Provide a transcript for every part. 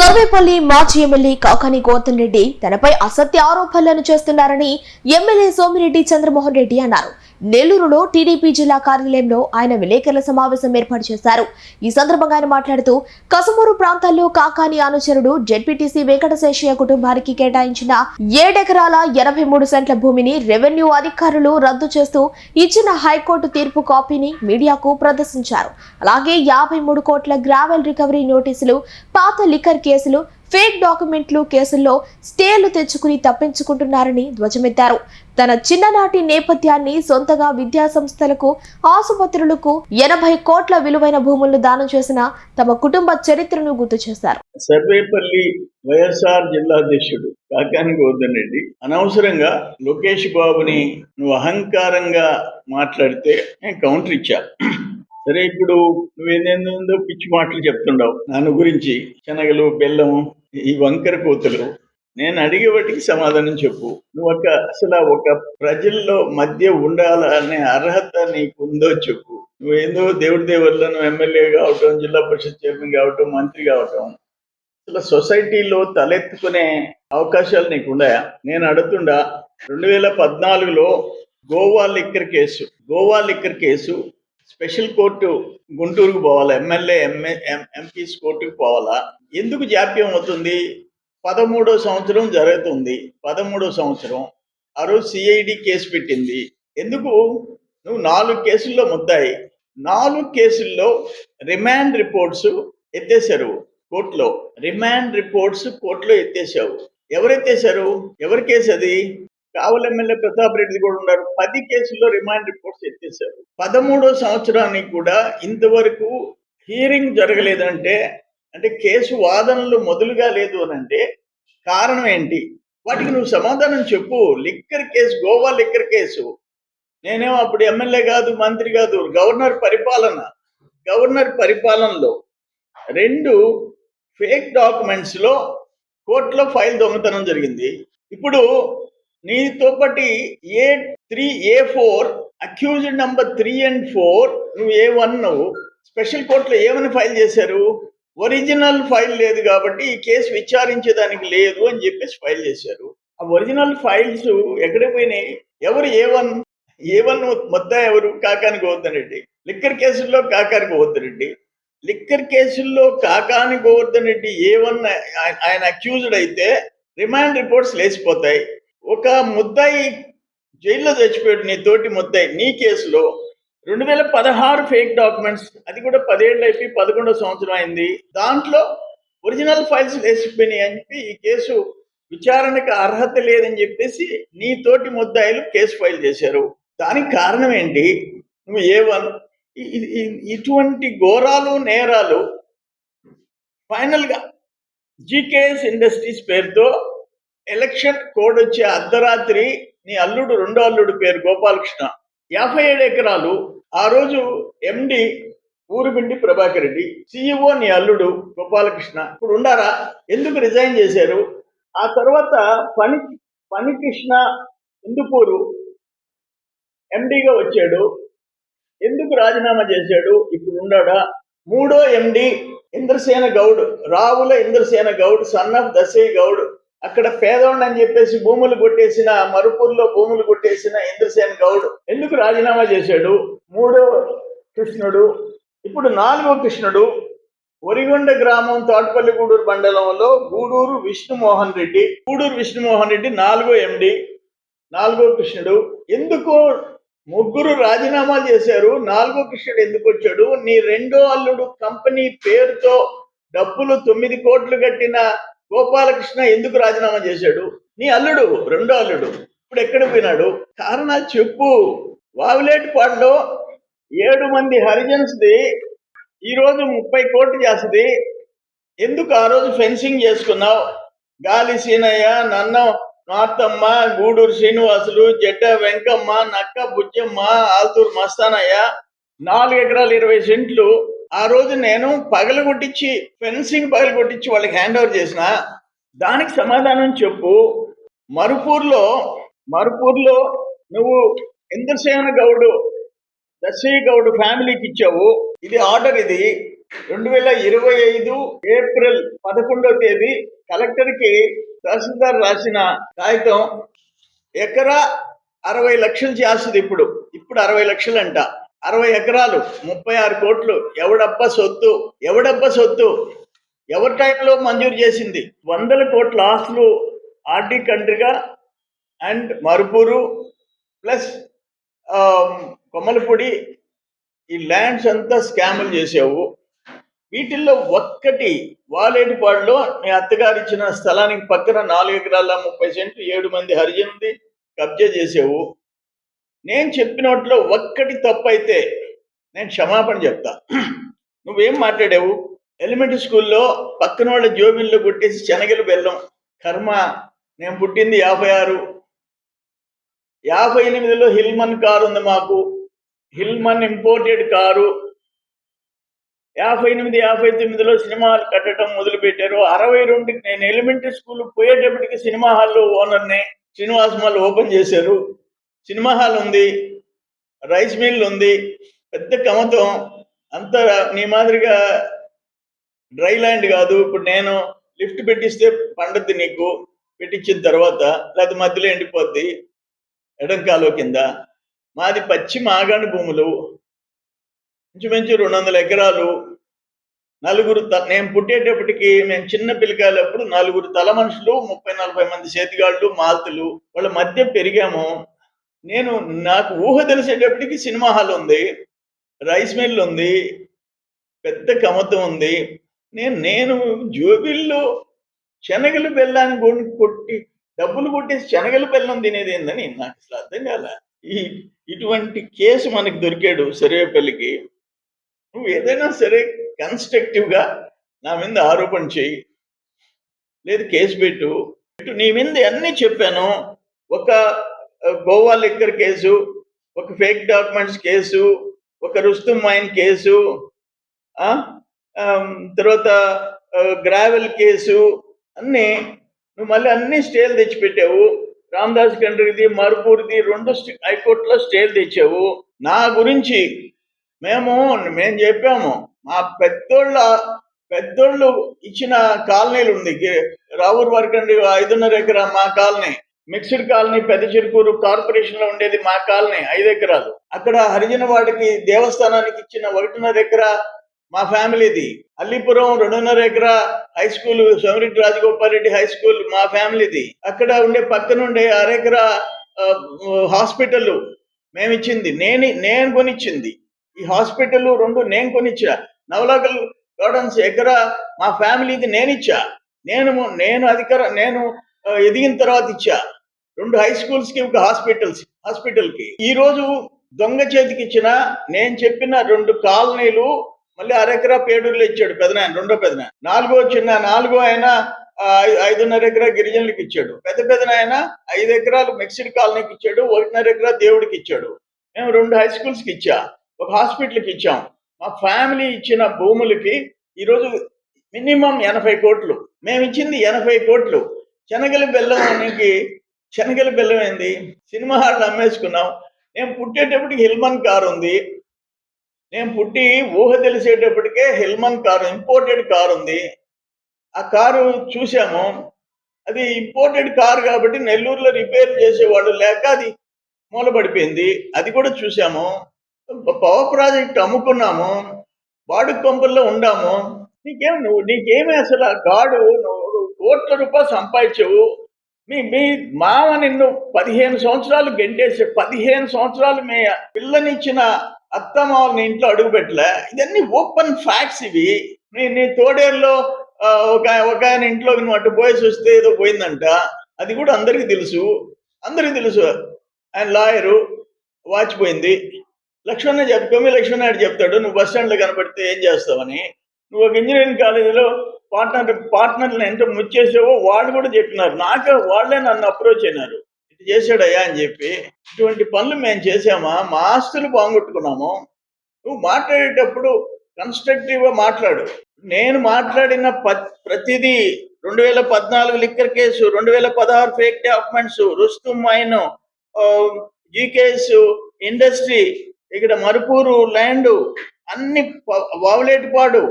సర్వేపల్లి మాజీ ఎమ్మెల్యే కాకాని గోవర్ధన్ రెడ్డి తనపై అసత్య ఆరోపణలను చేస్తున్నారని ఎమ్మెల్యే సోమిరెడ్డి చంద్రమోహన్ రెడ్డి అన్నారు. నెల్లూరులో టీడీపీ జిల్లా కార్యాలయంలో ఆయన విలేకరుల సమావేశం ఏర్పాటు చేశారు. ఈ సందర్భంగా ఆయన మాట్లాడుతూ కసుమూరు ప్రాంతాల్లో కాకాని అనుచరుడు జెడ్పీటీసీ వెంకటశేషయ్య కుటుంబానికి కేటాయించిన 7 ఎకరాల 83 సెంట్ల భూమిని రెవెన్యూ అధికారులు రద్దు చేస్తూ ఇచ్చిన హైకోర్టు తీర్పు కాపీని మీడియాకు ప్రదర్శించారు. అలాగే 53 కోట్ల గ్రావెల్ రికవరీ నోటీసులు, పాత లిక్కర్ కేసులు, ఫేక్ డాక్యుమెంట్లు కేసుల్లో స్టేలు తెచ్చుకుని తప్పించుకుంటున్నారని ధ్వజమెత్తారు. తన చిన్ననాటి నేపథ్యాన్ని, సొంతగా విద్యా సంస్థలకు, ఆసుపత్రులకు 80 కోట్ల విలువైన భూములను దానం చేసిన తమ కుటుంబ చరిత్రను గుర్తు చేశారు. సర్వేపల్లి వైఎస్ఆర్ జిల్లా అధ్యక్షుడు కాకాని గోవర్ధన్ రెడ్డి అనవసరంగా లోకేష్ బాబుని నువ్వు అహంకారంగా మాట్లాడితే నేను కౌంటర్ ఇచ్చా. సరే, ఇప్పుడు నువ్వేందో పిచ్చి మాటలు చెప్తుండవు నన్ను గురించి, శనగలు, బెల్లం, ఈ వంకర కోతలు. నేను అడిగే వాటికి సమాధానం చెప్పు. నువ్వు అసలు ఒక ప్రజల్లో మధ్య ఉండాలనే అర్హత నీకు ఉందో చెప్పు. నువ్వేందో దేవుడి దేవుళ్ళ నువ్వు ఎమ్మెల్యే కావటం, జిల్లా పరిషత్ చైర్మన్ కావటం, మంత్రి కావటం, అసలు సొసైటీలో తలెత్తుకునే అవకాశాలు నీకు ఉన్నాయా? నేను అడుగుతుండా, 2014లో Goa liquor case special court గుంటూరుకు పోవాలా, ఎమ్మెల్యే ఎంపీస్ కోర్టుకు పోవాలా? ఎందుకు జాప్యం అవుతుంది? 13వ సంవత్సరం జరుగుతుంది. 13వ సంవత్సరం ఆ రోజు సిఐడి కేసు పెట్టింది. ఎందుకు? నువ్వు 4 కేసుల్లో ముద్దాయి. 4 కేసుల్లో రిమాండ్ రిపోర్ట్స్ ఎత్తేసారు కోర్టులో. రిమాండ్ రిపోర్ట్స్ కోర్టులో ఎత్తేసావు. ఎవరు ఎత్తేసారు? ఎవరి కేసు అది? కావలి ఎమ్మెల్యే ప్రతాప్ రెడ్డి కూడా ఉన్నారు. 10 కేసుల్లో రిమాండ్ రిపోర్ట్స్ ఎత్తేసారు. 13వ సంవత్సరానికి కూడా ఇంతవరకు హీరింగ్ జరగలేదంటే, అంటే కేసు వాదనలు మొదలుగా లేదు అని అంటే కారణం ఏంటి? వాటికి నువ్వు సమాధానం చెప్పు. Liquor case, Goa liquor case, నేనేమో అప్పుడు ఎమ్మెల్యే కాదు, మంత్రి కాదు, గవర్నర్ పరిపాలనలో 2 ఫేక్ డాక్యుమెంట్స్ లో కోర్టులో ఫైల్ దొంగతనం జరిగింది. ఇప్పుడు నీతో పాటి A3, A4 accused number 3 and 4, నువ్వు A1 స్పెషల్ కోర్టులో ఏమని ఫైల్ చేశారు? ఒరిజినల్ ఫైల్ లేదు కాబట్టి ఈ కేసు విచారించేదానికి లేదు అని చెప్పేసి ఫైల్ చేశారు. ఆ ఒరిజినల్ ఫైల్స్ ఎక్కడ పోయినాయి? ఎవరు A1 మొత్తం ఎవరు? కాకాని గోవర్ధన్ రెడ్డి. లిక్కర్ కేసుల్లో కాకాని గోవర్ధన్ రెడ్డి. లిక్కర్ కేసుల్లో కాకాని గోవర్ధన్ రెడ్డి A1 ఆయన అక్యూజ్డ్ అయితే రిమాండ్ రిపోర్ట్స్ లేచిపోతాయి. ఒక ముద్దాయి జైల్లో చచ్చిపోయాడు, నీ తోటి ముద్దాయి. నీ కేసులో 2016 ఫేక్ డాక్యుమెంట్స్, అది కూడా 10 ఏళ్ళు అయిపోయి 11వ సంవత్సరం అయింది. దాంట్లో ఒరిజినల్ ఫైల్స్ లేచిపోయినాయి అని చెప్పి ఈ కేసు విచారణకు అర్హత లేదని చెప్పేసి నీ తోటి ముద్దాయిలు కేసు ఫైల్ చేశారు. దానికి కారణం ఏంటి? నువ్వు A1. ఇటువంటి ఘోరాలు, నేరాలు ఫైనల్ గా జీకేఎస్ ఇండస్ట్రీస్ పేరుతో ఎలక్షన్ కోడ్ వచ్చే అర్ధరాత్రి నీ అల్లుడు, 2వ అల్లుడు పేరు గోపాలకృష్ణ, 57 ఎకరాలు. ఆ రోజు ఎండి ఊరుబిండి ప్రభాకర్ రెడ్డి, సిఇఓ నీ అల్లుడు గోపాలకృష్ణ ఇప్పుడు ఉండారా? ఎందుకు రిజైన్ చేశారు? ఆ తర్వాత ఫణికృష్ణ ఇందుపూరు ఎండిగా వచ్చాడు, ఎందుకు రాజీనామా చేశాడు? ఇప్పుడు ఉండాడా? 3వ ఎండి ఇంద్రసేన గౌడ్, రావుల ఇంద్రసేన గౌడ్, సన్ ఆఫ్ దశయ్య గౌడ్, అక్కడ పేదోళ్ళని అని చెప్పేసి భూములు కొట్టేసిన, మరుపూర్లో భూములు కొట్టేసిన ఇంద్రసేన గౌడ్ ఎందుకు రాజీనామా చేశాడు? 3వ కృష్ణుడు. ఇప్పుడు 4వ కృష్ణుడు ఒరిగొండ గ్రామం, తోటపల్లి గూడూరు మండలంలో గూడూరు విష్ణుమోహన్ రెడ్డి 4వ ఎండి, 4వ కృష్ణుడు. ఎందుకు ముగ్గురు రాజీనామాలు చేశారు? 4వ కృష్ణుడు ఎందుకు వచ్చాడు? నీ 2వ అల్లుడు కంపెనీ పేరుతో డబ్బులు 9 కోట్లు కట్టిన గోపాలకృష్ణ ఎందుకు రాజీనామా చేశాడు? నీ అల్లుడు, 2వ అల్లుడు ఇప్పుడు ఎక్కడ పోయినాడు? కారణాలు చెప్పు. వావిలేటిపాడులో 7 మంది హరిజన్స్ది ఈరోజు 30 కోట్లు చేస్తుంది. ఎందుకు ఆ రోజు ఫెన్సింగ్ చేసుకున్నావు? గాలి సీనయ్య, నార్తమ్మ, గూడూరు శ్రీనివాసులు, జడ్డ వెంకమ్మ, నక్క బుజ్జమ్మ, ఆల్తూరు మస్తానయ్య 4 ఎకరాలు 20 సెంట్లు ఆ రోజు నేను ఫెన్సింగ్ పగలగొట్టించి వాళ్ళకి హ్యాండ్ ఓవర్ చేసిన. దానికి సమాధానం చెప్పు. మరుపూర్లో నువ్వు ఇంద్రసేన గౌడ్, దశయ్య గౌడ్ ఫ్యామిలీకి ఇచ్చావు. ఇది ఆర్డర్. ఇది 2025 ఏప్రిల్ 11వ తేదీ కలెక్టర్కి తహసీల్దార్ రాసిన కాగితం ఎకరా 60 లక్షలు చేస్తుంది. ఇప్పుడు 60 లక్షలు అంట. 60 ఎకరాలు 36 కోట్లు. ఎవడబ్బ సొత్తు ఎవరి టైంలో మంజూరు చేసింది? 100 కోట్ల ఆస్తులు ఆర్డీ కంట్రీగా అండ్ మరుపూరు ప్లస్ కొమ్మలపొడి ఈ ల్యాండ్స్ అంతా స్కాములు చేసావు. వీటిల్లో ఒక్కటి వాలేటిపాడులో మీ అత్తగారు ఇచ్చిన స్థలానికి పక్కన 4 ఎకరాల 30 సెంట్లు 7 మంది హరిజనుంది కబ్జా చేసావు. నేను చెప్పినట్లో ఒక్కటి తప్పైతే నేను క్షమాపణ చెప్తా. నువ్వేం మాట్లాడావు? ఎలిమెంటరీ స్కూల్లో పక్కన వాళ్ళ జోబిల్లో కొట్టేసి శనగలు బెల్లం కర్మ. నేను పుట్టింది 56, 58లో హిల్మన్ కారు ఉంది మాకు. హిల్మన్ ఇంపోర్టెడ్ కారు. 58, 59లో సినిమా హాల్ కట్టడం మొదలుపెట్టారు. 62కి నేను ఎలిమెంటరీ స్కూల్ పోయేటప్పటికి సినిమా హాల్లో ఓనర్ని. శ్రీనివాస్ మాల్ ఓపెన్ చేశారు. సినిమా హాల్ ఉంది, రైస్ మిల్ ఉంది, పెద్ద కమతం. అంతా నీ మాదిరిగా డ్రై ల్యాండ్ కాదు. ఇప్పుడు నేను లిఫ్ట్ పెట్టిస్తే పండుద్ది నీకు, పెట్టించిన తర్వాత, లేకపోతే మధ్యలో ఎండిపోద్ది ఎడం కాలువ కింద. మాది పచ్చి మాగాణి భూములు, ఇంచుమించు 200 ఎకరాలు. నలుగురు నేను పుట్టేటప్పటికి మేము చిన్న పిల్లకాయలప్పుడు 4 తల మనుషులు, 30-40 మంది చేతిగాళ్ళు, మాల్తులు వాళ్ళ మధ్య పెరిగాము. నాకు ఊహ తెలిసేటప్పటికి సినిమా హాల్ ఉంది, రైస్ మిల్ ఉంది, పెద్ద కమతం ఉంది. నేను జోబిల్లో శనగలు బెల్లాన్ని కొట్టి డబ్బులు కొట్టేసి శనగలు బెల్లం తినేది ఏందని నాకు అసలు అర్థం కాల. ఇటువంటి కేసు మనకి దొరికాడు సర్వేపల్లికి. నువ్వు ఏదైనా సరే కన్స్ట్రక్టివ్గా నా మీద ఆరోపణ చేయి, లేదు కేసు పెట్టు. నీ మీద అన్నీ చెప్పాను. ఒక గోవా లిక్కర్ కేసు, ఒక ఫేక్ డాక్యుమెంట్స్ కేసు, ఒక రుస్తుం మైన్ కేసు, తర్వాత గ్రావెల్ కేసు, అన్నీ నువ్వు మళ్ళీ అన్ని స్టేలు తెచ్చిపెట్టావు. రామదాస్ కండ్రిది, మరుపూరిది 2 హైకోర్టులో స్టేలు తెచ్చావు. నా గురించి మేము చెప్పాము. మా పెద్దోళ్ళు ఇచ్చిన కాలనీలు ఉంది. రావూరు వరకండి 5.5 ఎకరా మా కాలనీ. మిక్స్డ్ కాలనీ పెద్ద చిరుకూరు కార్పొరేషన్ లో ఉండేది మా కాలనీ 5 ఎకరాలు. అక్కడ హరిజనవాడికి దేవస్థానానికి ఇచ్చిన 1.5 ఎకరా మా ఫ్యామిలీది. అల్లీపురం 2.5 ఎకరా high school, Somireddy Rajagopal Reddy high school మా ఫ్యామిలీది. అక్కడ ఉండే పక్కనుండే 1/2 ఎకరా హాస్పిటల్ మేమిచ్చింది, నేను కొనిచ్చింది. ఈ హాస్పిటల్ 2 నేను కొనిచ్చా. నవలాకల్ గార్డెన్స్ ఎకరా మా ఫ్యామిలీది నేనిచ్చా. నేను ఎదిగిన తర్వాత ఇచ్చా. 2 హై స్కూల్స్ కి, ఒక హాస్పిటల్కి. ఈ రోజు దొంగ చేతికి ఇచ్చిన నేను చెప్పిన 2 కాలనీలు మళ్ళీ 1/2 ఎకరా పేడూరులో ఇచ్చాడు పెదనాయన, రెండో పెదనాయన. 4 ఆయన 5.5 ఎకరా గిరిజనులకు ఇచ్చాడు. పెదనాయన 5 ఎకరాలు మిక్స్డ్ కాలనీకి ఇచ్చాడు, 1.5 ఎకరా దేవుడికి ఇచ్చాడు. మేము 2 హై స్కూల్స్కి ఇచ్చా, ఒక హాస్పిటల్కి ఇచ్చాం. మా ఫ్యామిలీ ఇచ్చిన భూములకి ఈరోజు మినిమం 80 కోట్లు. మేము ఇచ్చింది 80 కోట్లు. శనగల బెల్లం ఏంది? సినిమా హాల్ అమ్మేసుకున్నాం. నేను పుట్టేటప్పటికి హిల్మన్ కారు ఉంది. నేను పుట్టి ఊహ తెలిసేటప్పటికే హిల్మన్ కారు, ఇంపోర్టెడ్ కారు ఉంది. ఆ కారు చూసాము. అది ఇంపోర్టెడ్ కారు కాబట్టి నెల్లూరులో రిపేర్ చేసేవాడు లేక అది మూలపడిపోయింది. అది కూడా చూసాము. పవర్ ప్రాజెక్ట్ అమ్ముకున్నాము, వాడుక కొంపల్లో ఉండాము. నీకేమి అసలు నువ్వు కోట్ల రూపాయలు సంపాదించావు. మీ మామ నిన్ను 15 సంవత్సరాలు గెంటేసి 15 సంవత్సరాలు మీ పిల్లనిచ్చిన అత్తమావని ఇంట్లో అడుగు పెట్టలే. ఇదన్నీ ఓపెన్ ఫ్యాక్ట్స్ ఇవి. నీ తోడేరులో ఒక ఆయన ఇంట్లో నువ్వు అటు పోయేసి వస్తే ఏదో పోయిందంట. అది కూడా అందరికీ తెలుసు. ఆయన లాయరు, వాచిపోయింది. లక్ష్మణ్ నాయుడు చెప్తాడు, నువ్వు బస్ స్టాండ్లో కనపడితే ఏం చేస్తావని. నువ్వు ఒక ఇంజనీరింగ్ కాలేజీలో పార్ట్నర్లను ఎంత ముచ్చేసావో వాళ్ళు కూడా చెప్పినారు. వాళ్ళే నన్ను అప్రోచ్ అయినారు, ఇటు చేశాడయ్యా అని చెప్పి. ఇటువంటి పనులు మేము చేసామా? మా ఆస్తులు బాగుంటుకున్నాము. నువ్వు మాట్లాడేటప్పుడు కన్స్ట్రక్టివ్గా మాట్లాడు. నేను మాట్లాడిన ప్రతిదీ 2014 liquor case, 2016 fake documents, Rustum mine, GKS industry, ఇక్కడ మరుపూరు ల్యాండ్ అన్ని వావులేటిపాడు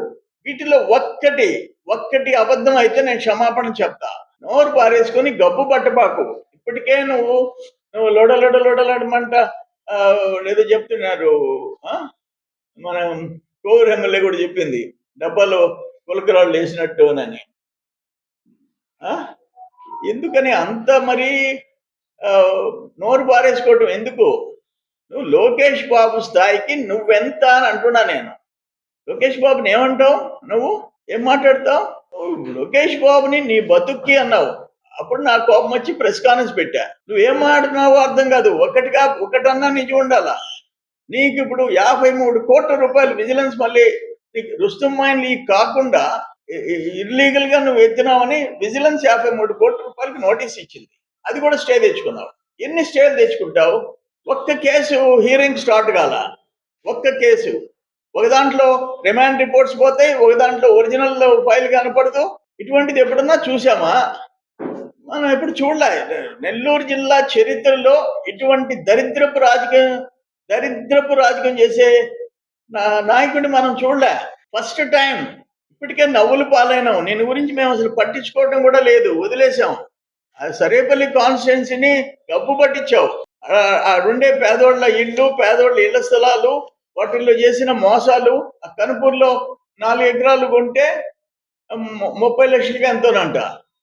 వీటిలో ఒక్కటి అబద్ధం అయితే నేను క్షమాపణ చెప్తా. నోరు పారేసుకొని గబ్బు పట్టపాకు. ఇప్పటికే నువ్వు లొడలొడమంట ఏదో చెప్తున్నారు. మన కోవూరు ఎమ్మెల్యే కూడా చెప్పింది డబ్బాలో కులకరాళ్ళు వేసినట్టు అని. ఎందుకని అంత మరి నోరు పారేసుకోవటం ఎందుకు? నువ్వు లోకేష్ బాబు స్థాయికి నువ్వెంత అని అంటున్నా నేను. లోకేష్ బాబుని ఏమంటావు? నువ్వు ఏం మాట్లాడతావు? లోకేష్ బాబుని నీ బతుక్కి అన్నావు. అప్పుడు నా కోపం వచ్చి ప్రెస్ కాన్ఫరెన్స్ పెట్టా. నువ్వేం మాట్లాడుతున్నావో అర్థం కాదు. ఒకటన్నా నిజం ఉండాలా. నీకు ఇప్పుడు 53 కోట్ల రూపాయలు విజిలెన్స్ మళ్ళీ నీకు రుస్తుమ్మాయిని నీకు కాకుండా ఇల్లీగల్ గా నువ్వు ఎత్తినావని విజిలెన్స్ 53 కోట్ల రూపాయలకి నోటీస్ ఇచ్చింది. అది కూడా స్టే తెచ్చుకున్నావు. ఎన్ని స్టేలు తెచ్చుకుంటావు? ఒక్క కేసు హీరింగ్ స్టార్ట్ కాల. ఒక్క కేసు. ఒక దాంట్లో రిమాండ్ రిపోర్ట్స్ పోతాయి, ఒక దాంట్లో ఒరిజినల్ ఫైల్ కనపడదు. ఇటువంటిది ఎప్పుడన్నా చూసామా? మనం ఎప్పుడు చూడలే. నెల్లూరు జిల్లా చరిత్రలో ఇటువంటి దరిద్రపు రాజకీయం చేసే నాయకుడిని మనం చూడలే. First time. ఇప్పటికే నవ్వులు పాలైనాం. నేను గురించి మేము అసలు పట్టించుకోవడం కూడా లేదు, వదిలేసాం. సరేపల్లి కాన్స్టిట్యున్సీని గబ్బు పట్టించావు. రెండే పేదోళ్ళ ఇళ్ల స్థలాలు, వాటిల్లో చేసిన మోసాలు. కనుపూర్లో 4 ఎకరాలు కొంటే 30 లక్షలకి ఎంతోనంట.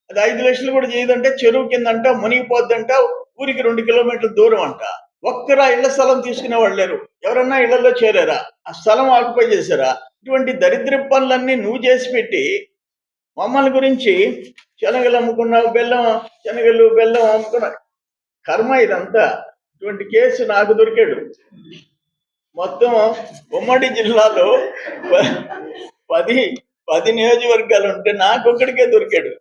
అది 5 లక్షలు కూడా చేయదంటే, చెరువు కిందంట, మునిగిపోద్దంట, ఊరికి 2 కిలోమీటర్ల దూరం అంట. ఒక్కరా ఇళ్ల స్థలం తీసుకునే వాళ్ళు లేరు. ఎవరన్నా ఇళ్లలో చేరారా? ఆ స్థలం ఆక్యుపై చేశారా? ఇటువంటి దరిద్ర పనులన్నీ నువ్వు చేసి పెట్టి మమ్మల్ని గురించి శనగలు అమ్ముకున్నావు, బెల్లం అమ్ముకున్నావు. కర్మ ఇదంతా. ఇటువంటి కేసు నాకు దొరికాడు. మొత్తం ఉమ్మడి జిల్లాలో 10 నియోజకవర్గాలు ఉంటే నాకొక్కడికే దొరికాడు.